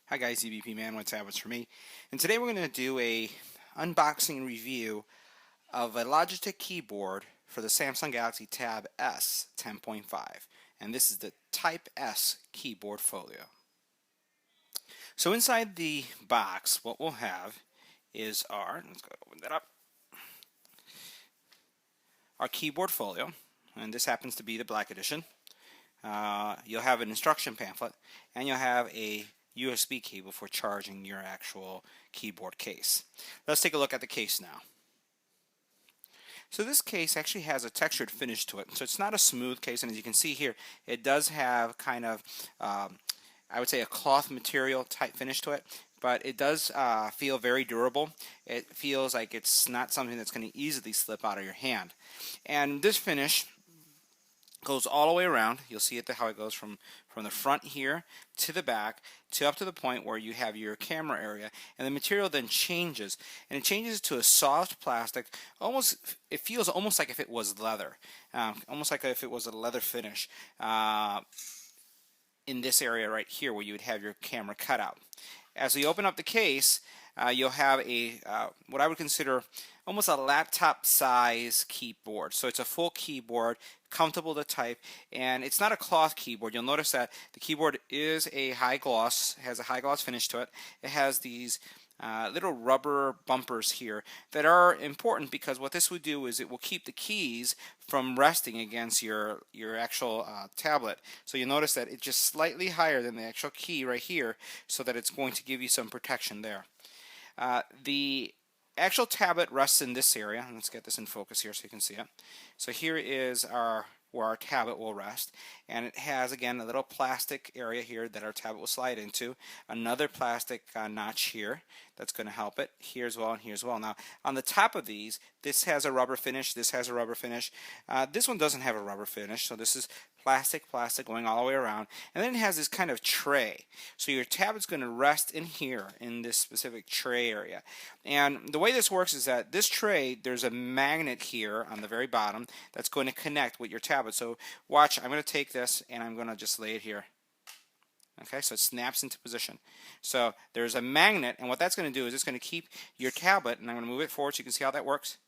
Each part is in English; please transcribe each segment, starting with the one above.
Hi guys, EBPMAN with tablets for me, and today we're going to do a unboxing review of a Logitech keyboard for the Samsung Galaxy Tab S 10.5, and this is the Type S keyboard folio. So inside the box, what we'll have is let's go open that up, our keyboard folio, and this happens to be the black edition. You'll have an instruction pamphlet, and you'll have a USB cable for charging your actual keyboard case. Let's take a look at the case now. So this case actually has a textured finish to it. So it's not a smooth case, and as you can see here, it does have kind of, I would say, a cloth material type finish to it, but it does feel very durable. It feels like it's not something that's going to easily slip out of your hand. And this finish goes all the way around. You'll see it how it goes from the front here to the back to up to the point where you have your camera area, and the material then changes, and it changes to a soft plastic. It feels almost like if it was leather, almost like if it was a leather finish in this area right here where you would have your camera cut out. As we open up the case, you'll have a what I would consider almost a laptop size keyboard. So it's a full keyboard, comfortable to type, and it's not a cloth keyboard. You'll notice that the keyboard is a high gloss, has a high gloss finish to it. It has these little rubber bumpers here that are important, because what this would do is it will keep the keys from resting against your actual tablet. So you'll notice that it's just slightly higher than the actual key right here, so that it's going to give you some protection there. The actual tablet rests in this area. Let's get this in focus here so you can see it. So here is where our tablet will rest, and it has, again, a little plastic area here that our tablet will slide into, another plastic notch here that's going to help it, here as well and here as well. Now on the top of these, this has a rubber finish, this has a rubber finish, this one doesn't have a rubber finish, so this is plastic going all the way around, and then it has this kind of tray. So your tablet's going to rest in here in this specific tray area, and the way this works is that this tray, there's a magnet here on the very bottom that's going to connect with your tablet. So watch, I'm going to take this and I'm going to just lay it here. Okay, so it snaps into position. So there's a magnet, and what that's going to do is it's going to keep your tablet, and I'm going to move it forward so you can see how that works.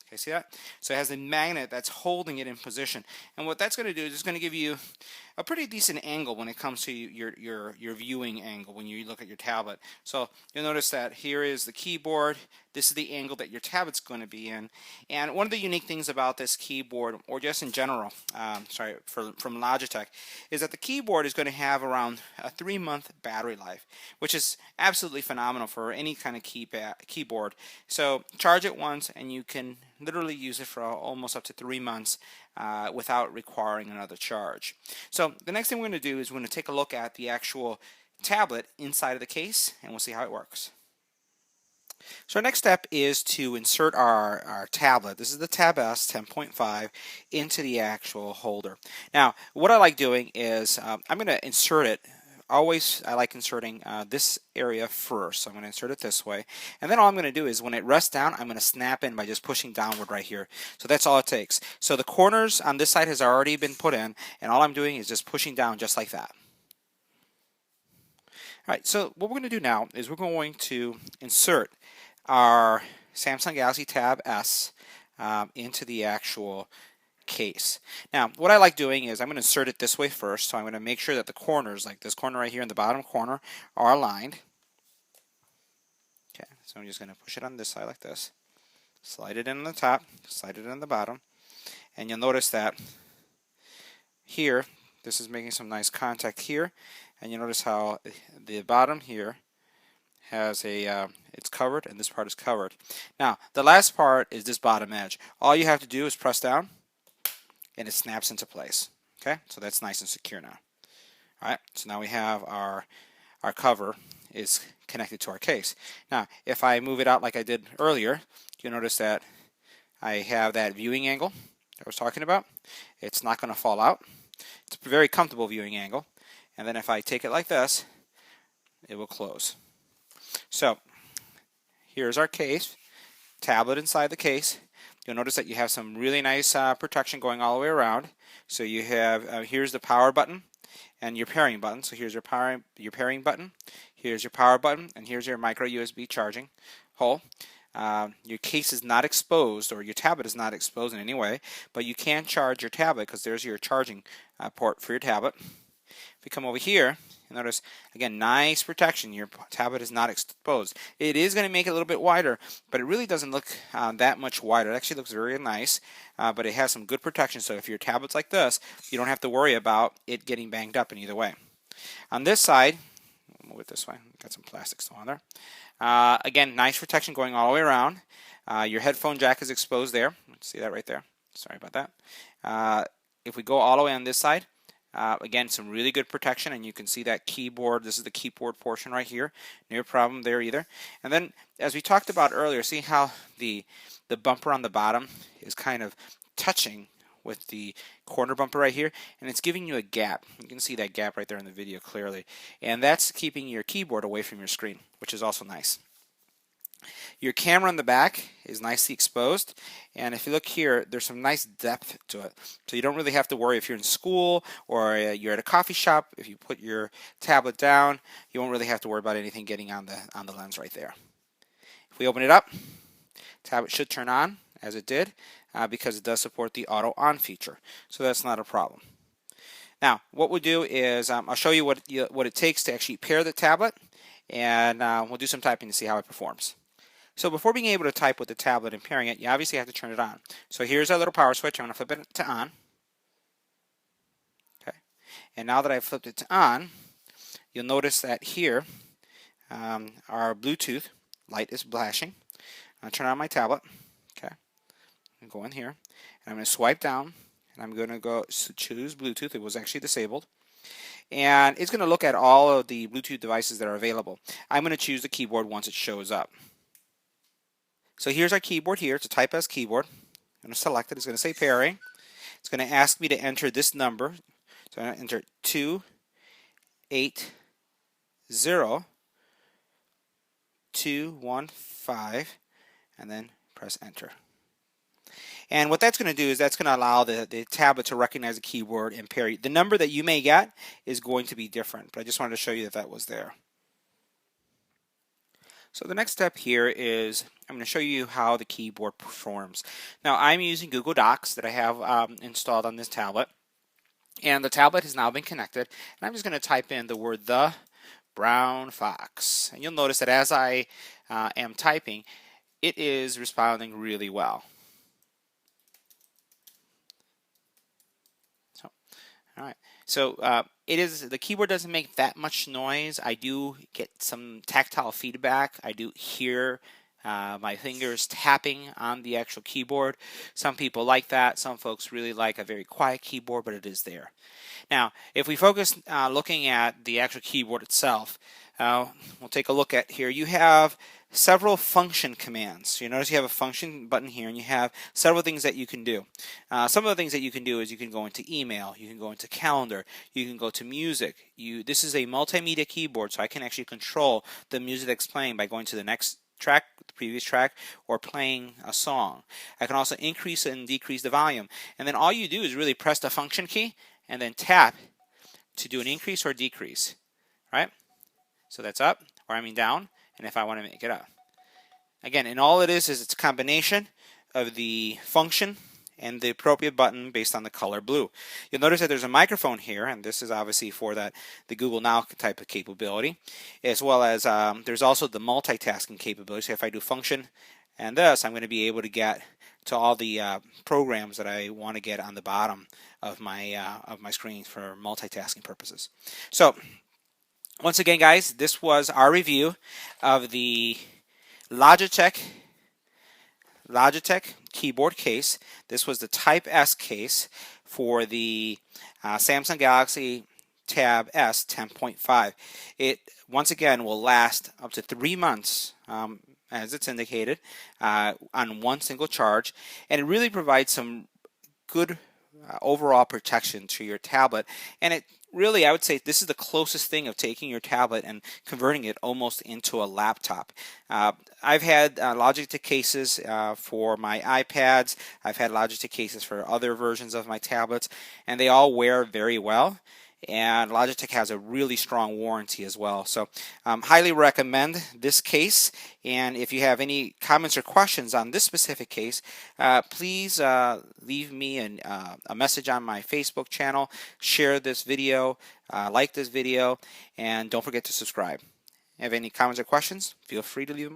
Okay, see that? So it has a magnet that's holding it in position, and what that's going to do is it's going to give you a pretty decent angle when it comes to your viewing angle when you look at your tablet. So you'll notice that here is the keyboard. This is the angle that your tablet's going to be in. And one of the unique things about this keyboard, or just in general, from Logitech, is that the keyboard is going to have around a 3-month battery life, which is absolutely phenomenal for any kind of keyboard. So charge it once and you can literally use it for almost up to 3 months without requiring another charge. So the next thing we're going to do is we're going to take a look at the actual tablet inside of the case, and we'll see how it works. So our next step is to insert our tablet. This is the Tab S 10.5 into the actual holder. Now, what I like doing is I'm going to insert it. Always, I like inserting this area first. So I'm going to insert it this way. And then all I'm going to do is when it rests down, I'm going to snap in by just pushing downward right here. So that's all it takes. So the corners on this side has already been put in, and all I'm doing is just pushing down just like that. Alright, so what we're going to do now is we're going to insert our Samsung Galaxy Tab S into the actual case. Now, what I like doing is I'm going to insert it this way first, so I'm going to make sure that the corners, like this corner right here in the bottom corner, are aligned. Okay, so I'm just going to push it on this side like this, slide it in on the top, slide it in the bottom, and you'll notice that here, this is making some nice contact here, and you notice how the bottom here has it's covered, and this part is covered. Now, the last part is this bottom edge. All you have to do is press down, and it snaps into place. Okay, so that's nice and secure now. All right, so now we have our cover is connected to our case. Now, if I move it out like I did earlier, you'll notice that I have that viewing angle that I was talking about. It's not going to fall out. It's a very comfortable viewing angle. And then if I take it like this, it will close. So here's our case, tablet inside the case. You'll notice that you have some really nice protection going all the way around. So you have, here's the power button. and your pairing button. So here's your pairing button, here's your power button, and here's your micro USB charging hole. Your case is not exposed, or your tablet is not exposed in any way, but you can charge your tablet because there's your charging port for your tablet. If we come over here, you notice, again, nice protection. Your tablet is not exposed. It is going to make it a little bit wider, but it really doesn't look that much wider. It actually looks very nice, but it has some good protection. So if your tablet's like this, you don't have to worry about it getting banged up in either way. On this side, move it this way. Got some plastic still on there. Again, nice protection going all the way around. Your headphone jack is exposed there. See that right there? Sorry about that. If we go all the way on this side, again, some really good protection, and you can see that keyboard. This is the keyboard portion right here. No problem there either. And then, as we talked about earlier, see how the bumper on the bottom is kind of touching with the corner bumper right here, and it's giving you a gap. You can see that gap right there in the video clearly, and that's keeping your keyboard away from your screen, which is also nice. Your camera on the back is nicely exposed, and if you look here, there's some nice depth to it. So you don't really have to worry if you're in school or you're at a coffee shop. If you put your tablet down, you won't really have to worry about anything getting on the lens right there. If we open it up, tablet should turn on, as it did, because it does support the auto on feature. So that's not a problem. Now, what we'll do is I'll show you what it takes to actually pair the tablet, and we'll do some typing to see how it performs. So before being able to type with the tablet and pairing it, you obviously have to turn it on. So here's our little power switch. I'm going to flip it to on. Okay. And now that I've flipped it to on, you'll notice that here our Bluetooth light is flashing. I'm going to turn on my tablet. Okay. I'm going to go in here, and I'm going to swipe down, and I'm going to go choose Bluetooth. It was actually disabled. And it's going to look at all of the Bluetooth devices that are available. I'm going to choose the keyboard once it shows up. So here's our keyboard here. It's a Type S keyboard. I'm going to select it. It's going to say pairing. It's going to ask me to enter this number. So I'm going to enter 280215, and then press enter. And what that's going to do is that's going to allow the tablet to recognize the keyboard and pair. The number that you may get is going to be different, but I just wanted to show you that that was there. So the next step here is I'm going to show you how the keyboard performs. Now I'm using Google Docs that I have installed on this tablet, and the tablet has now been connected, and I'm just going to type in the word "the brown fox," and you'll notice that as I am typing, it is responding really well. So the keyboard doesn't make that much noise. I do get some tactile feedback. I do hear my fingers tapping on the actual keyboard. Some people like that. Some folks really like a very quiet keyboard, but it is there. Now, if we focus looking at the actual keyboard itself, we'll take a look at here. You have several function commands. You notice you have a function button here, and you have several things that you can do. Some of the things that you can do is you can go into email, you can go into calendar, you can go to music. This is a multimedia keyboard, so I can actually control the music that's playing by going to the next track, the previous track, or playing a song. I can also increase and decrease the volume, and then all you do is really press the function key and then tap to do an increase or decrease. Right? So that's up, or down, and if I want to make it up. Again, and all it is it's a combination of the function and the appropriate button based on the color blue. You'll notice that there's a microphone here, and this is obviously for the Google Now type of capability, as well as there's also the multitasking capability. So if I do function and this, I'm going to be able to get to all the programs that I want to get on the bottom of my screen for multitasking purposes. So once again, guys, this was our review of the Logitech keyboard case. This was the Type S case for the Samsung Galaxy Tab S 10.5. It, once again, will last up to 3 months, as it's indicated, on one single charge, and it really provides some good overall protection to your tablet. And it really, I would say this is the closest thing of taking your tablet and converting it almost into a laptop. I've had Logitech cases for my iPads. I've had Logitech cases for other versions of my tablets, and they all wear very well. and Logitech has a really strong warranty as well. So highly recommend this case, and if you have any comments or questions on this specific case, please leave me a message on my Facebook channel, share this video, like this video, and don't forget to subscribe. Have any comments or questions, feel free to leave them.